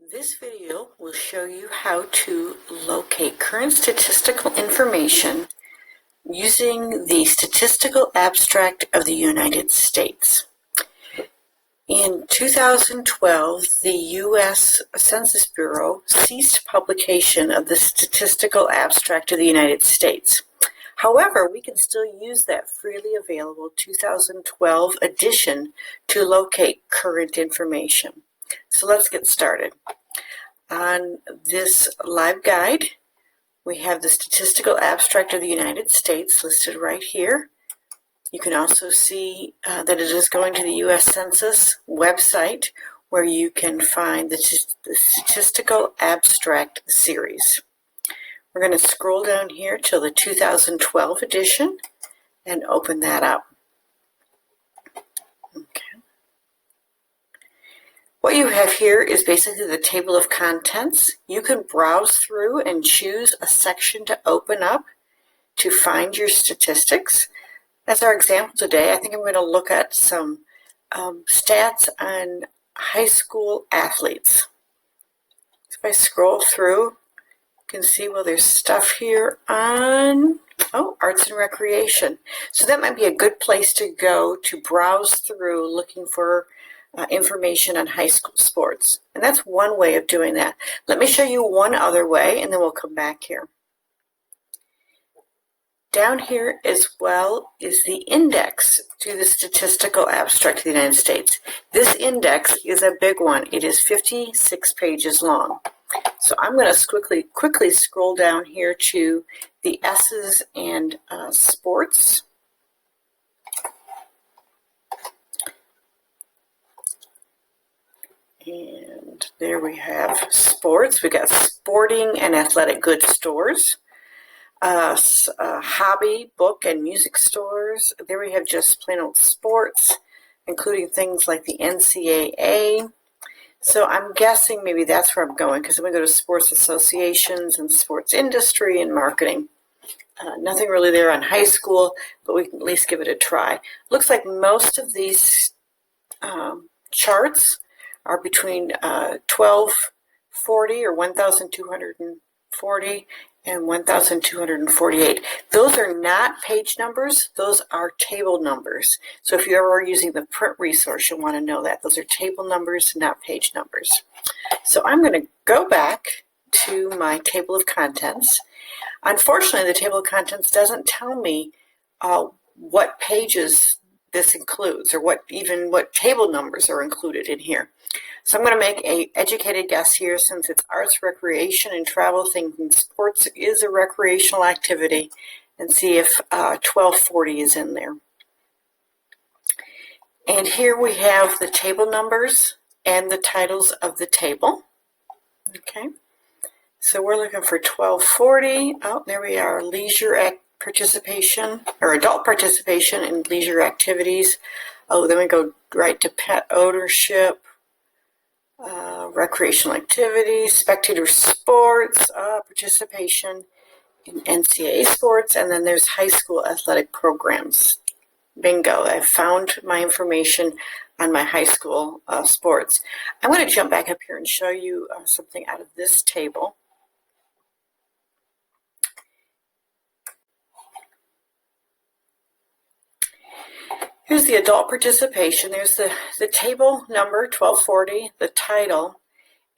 This video will show you how to locate current statistical information using the Statistical Abstract of the United States. In 2012, the U.S. Census Bureau ceased publication of the Statistical Abstract of the United States. However, we can still use that freely available 2012 edition to locate current information. So let's get started. On this live guide, we have the Statistical Abstract of the United States listed right here. You can also see that it is going to the U.S. Census website where you can find the Statistical Abstract series. We're going to scroll down here till the 2012 edition and open that up. Okay. What you have here is basically the table of contents. You can browse through and choose a section to open up to find your statistics. As our example today, I think I'm going to look at some stats on high school athletes. If I scroll through, you can see, well, there's stuff here on arts and recreation. So that might be a good place to go to browse through looking for information on high school sports. And that's one way of doing that. Let me show you one other way, and then we'll come back here. Down here as well is the index to the Statistical Abstract of the United States. This index is a big one. It is 56 pages long. So I'm going to quickly scroll down here to the S's and sports. And there we have sports. We got sporting and athletic goods stores, hobby, book, and music stores. There we have just plain old sports, including things like the NCAA. So I'm guessing maybe that's where I'm going, because I'm going to go to sports associations and sports industry and marketing. Nothing really there on high school, but we can at least give it a try. Looks like most of these charts are between 1240 or 1240 and 1248. Those are not page numbers, those are table numbers. So if you are using the print resource, you'll want to know that. Those are table numbers, not page numbers. So I'm going to go back to my table of contents. Unfortunately, the table of contents doesn't tell me what pages this includes or what table numbers are included in here. So I'm going to make an educated guess here, since it's arts, recreation, and travel, thinking sports is a recreational activity, and see if 1240 is in there. And here we have the table numbers and the titles of the table. Okay, so we're looking for 1240. Oh, there we are, leisure participation, or adult participation in leisure activities. Oh, then we go right to pet ownership. Recreational activities, spectator sports, participation in NCAA sports, and then there's high school athletic programs. Bingo, I found my information on my high school sports. I'm going to jump back up here and show you something out of this table. Here's the adult participation. There's the table number, 1240, the title.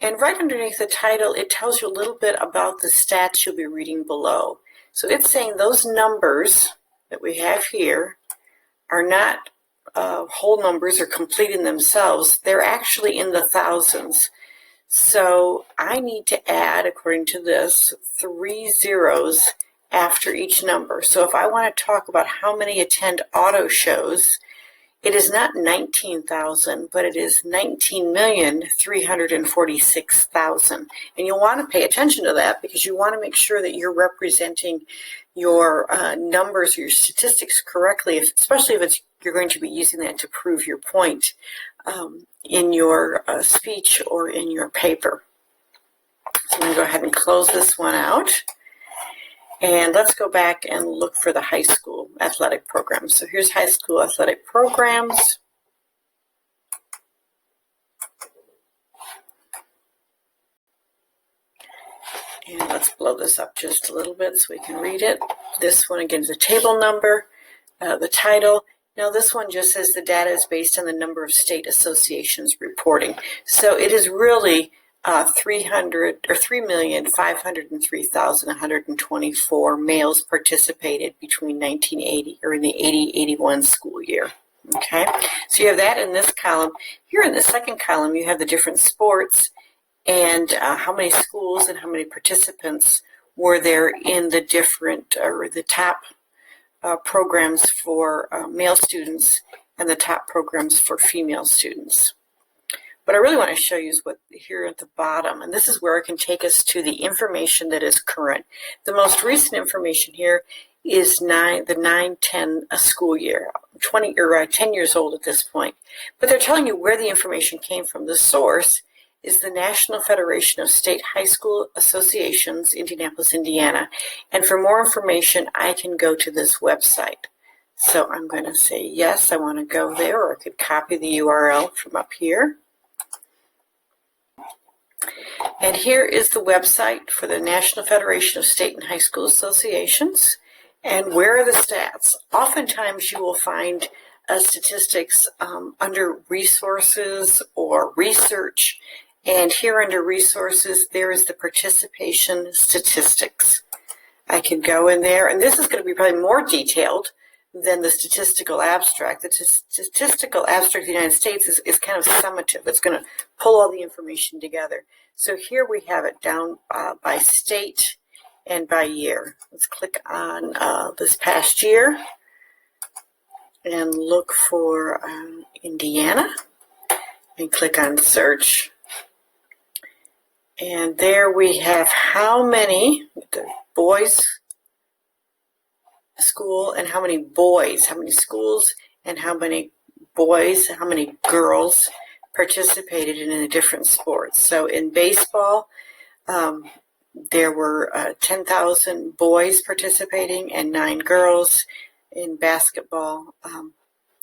And right underneath the title, it tells you a little bit about the stats you'll be reading below. So it's saying those numbers that we have here are not whole numbers or complete in themselves. They're actually in the thousands. So I need to add, according to this, 3 zeros after each number. So if I want to talk about how many attend auto shows, it is not 19,000, but it is 19,346,000. And you'll want to pay attention to that, because you want to make sure that you're representing your numbers or your statistics correctly, especially if you're going to be using that to prove your point in your speech or in your paper. So I'm going to go ahead and close this one out. And let's go back and look for the high school athletic programs. So here's high school athletic programs. And let's blow this up just a little bit so we can read it. This one, again, is the table number, the title. Now this one just says the data is based on the number of state associations reporting. So it is really 3,503,124 males participated between 1980 or in the 80-81 school year. Okay, so you have that in this column. Here in the second column, you have the different sports and how many schools and how many participants were there in the different or the top programs for male students and the top programs for female students. What I really want to show you is what here at the bottom, and this is where it can take us to the information that is current. The most recent information here is the 9-10 school year, 10 years old at this point. But they're telling you where the information came from. The source is the National Federation of State High School Associations, Indianapolis, Indiana. And for more information, I can go to this website. So I'm going to say, yes, I want to go there, or I could copy the URL from up here. And here is the website for the National Federation of State and High School Associations. And where are the stats? Oftentimes you will find statistics under resources or research. And here under resources, there is the participation statistics. I can go in there, and this is going to be probably more detailed than the Statistical Abstract. The Statistical Abstract of the United States is kind of summative. It's going to pull all the information together. So here we have it down by state and by year. Let's click on this past year and look for Indiana and click on search. And there we have how many, the boys school and how many boys, how many schools and how many boys, how many girls participated in the different sports. So in baseball, there were 10,000 boys participating and 9 girls. In basketball,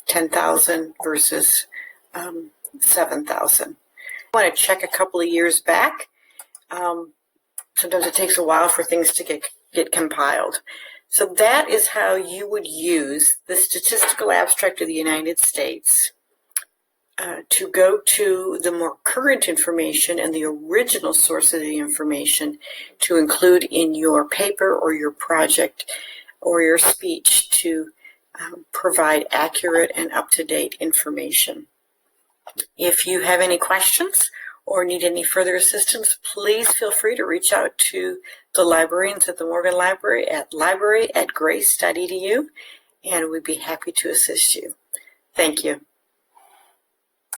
10,000 versus 7,000. I want to check a couple of years back. Sometimes it takes a while for things to get compiled. So that is how you would use the Statistical Abstract of the United States to go to the more current information and the original source of the information to include in your paper or your project or your speech to provide accurate and up-to-date information. If you have any questions or need any further assistance, please feel free to reach out to the librarians at the Morgan Library at library@grace.edu, and we'd be happy to assist you. Thank you.